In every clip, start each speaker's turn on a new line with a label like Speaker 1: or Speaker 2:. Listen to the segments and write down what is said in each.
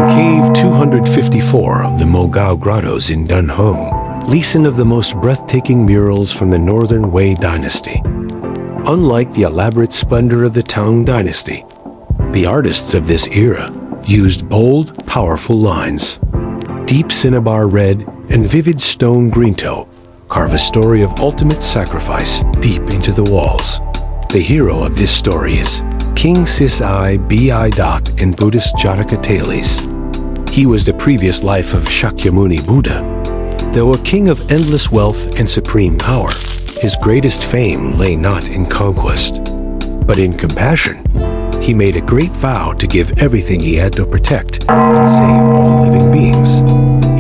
Speaker 1: Cave 254 of the Mogao Grottos in Dunhuang, leason of the most breathtaking murals from the Northern Wei dynasty. Unlike the elaborate splendor of the Tang dynasty, the artists of this era used bold, powerful lines. Deep cinnabar red and vivid stone greentoe carve a story of ultimate sacrifice deep into the walls. The hero of this story is King Sibi in Buddhist Jataka tales. He was the previous life of Shakyamuni Buddha. Though a king of endless wealth and supreme power, his greatest fame lay not in conquest, but in compassion. He made a great vow to give everything he had to protect and save all living beings.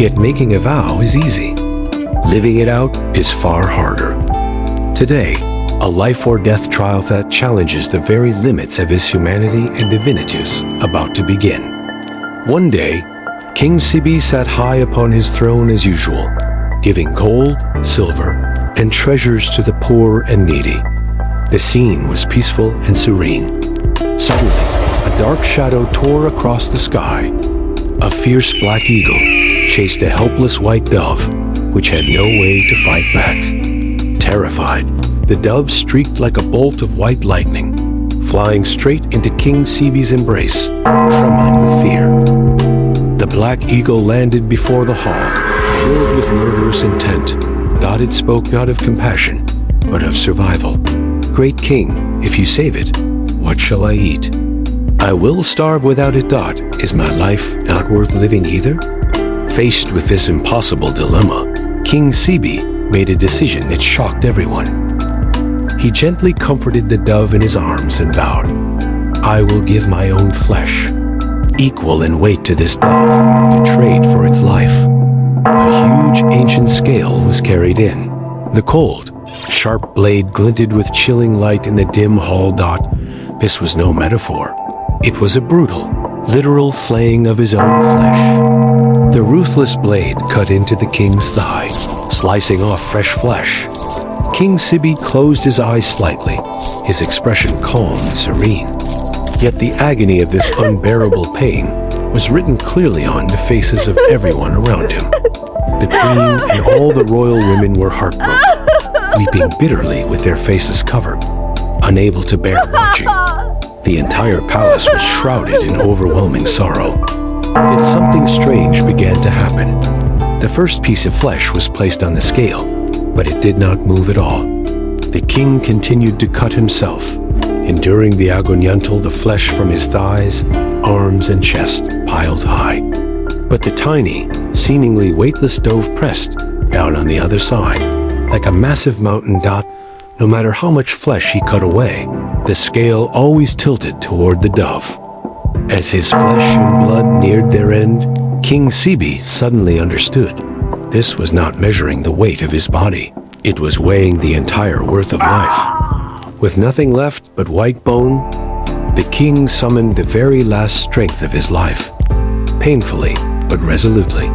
Speaker 1: Yet making a vow is easy. Living it out is far harder. Today, a life or death trial that challenges the very limits of his humanity and divinity is about to begin. One day, King Sibi sat high upon his throne as usual, giving gold, silver, and treasures to the poor and needy. The scene was peaceful and serene. Suddenly, a dark shadow tore across the sky. A fierce black eagle chased a helpless white dove, which had no way to fight back. Terrified, the dove streaked like a bolt of white lightning, flying straight into King Sibi's embrace, trembling with fear. The black eagle landed before the hall, filled with murderous intent. It spoke not of compassion, but of survival. Great king, if you save it, what shall I eat? I will starve without it. Is my life not worth living either? Faced with this impossible dilemma, King Sibi made a decision that shocked everyone. He gently comforted the dove in his arms and vowed, I will give my own flesh, equal in weight to this dove, to trade for its life. A huge ancient scale was carried in. The cold, sharp blade glinted with chilling light in the dim hall. This was no metaphor. It was a brutal, literal flaying of his own flesh. The ruthless blade cut into the king's thigh, slicing off fresh flesh. King Sibi closed his eyes slightly, his expression calm and serene. Yet the agony of this unbearable pain was written clearly on the faces of everyone around him. The queen and all the royal women were heartbroken, weeping bitterly with their faces covered, unable to bear watching. The entire palace was shrouded in overwhelming sorrow. Yet something strange began to happen. The first piece of flesh was placed on the scale, but it did not move at all. The king continued to cut himself, enduring the agony until the flesh from his thighs, arms, and chest piled high. But the tiny, seemingly weightless dove pressed down on the other side, like a massive mountain. No matter how much flesh he cut away, the scale always tilted toward the dove. As his flesh and blood neared their end, King Sibi suddenly understood. This was not measuring the weight of his body. It was weighing the entire worth of life. With nothing left but white bone, the king summoned the very last strength of his life. Painfully, but resolutely,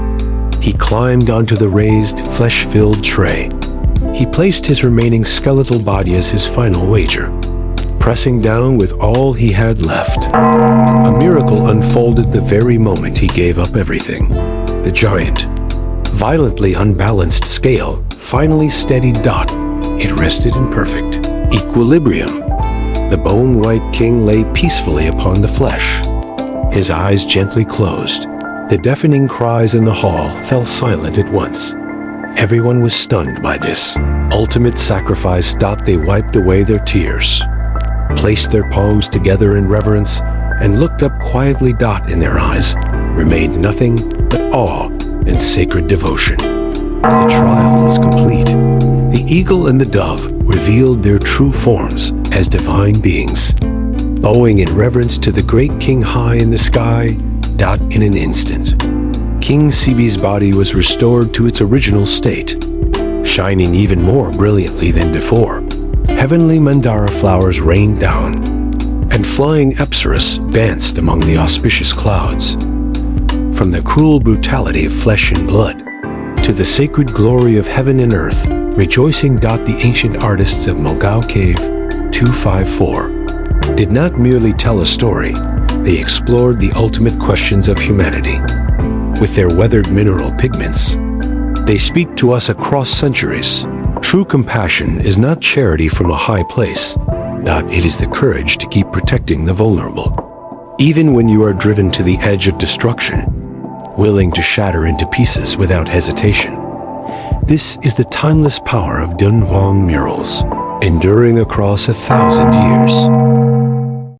Speaker 1: he climbed onto the raised, flesh-filled tray. He placed his remaining skeletal body as his final wager, pressing down with all he had left. A miracle unfolded the very moment he gave up everything. The giant, violently unbalanced scale finally steadied. It rested in perfect equilibrium. The bone-white king lay peacefully upon the flesh, his eyes gently closed. The deafening cries in the hall fell silent at once. Everyone was stunned by this ultimate sacrifice. They wiped away their tears, placed their palms together in reverence, and looked up quietly. In their eyes remained nothing but awe and sacred devotion. The trial was complete. The eagle and the dove revealed their true forms as divine beings, bowing in reverence to the great king high in the sky. In an instant, King Sibi's body was restored to its original state, shining even more brilliantly than before. Heavenly mandara flowers rained down, and flying apsaras danced among the auspicious clouds. From the cruel brutality of flesh and blood to the sacred glory of heaven and earth, rejoicing. The ancient artists of Mogao Cave 254 did not merely tell a story, they explored the ultimate questions of humanity. With their weathered mineral pigments, they speak to us across centuries. True compassion is not charity from a high place, but it is the courage to keep protecting the vulnerable. Even when you are driven to the edge of destruction, willing to shatter into pieces without hesitation. This is the timeless power of Dunhuang murals, enduring across 1,000 years.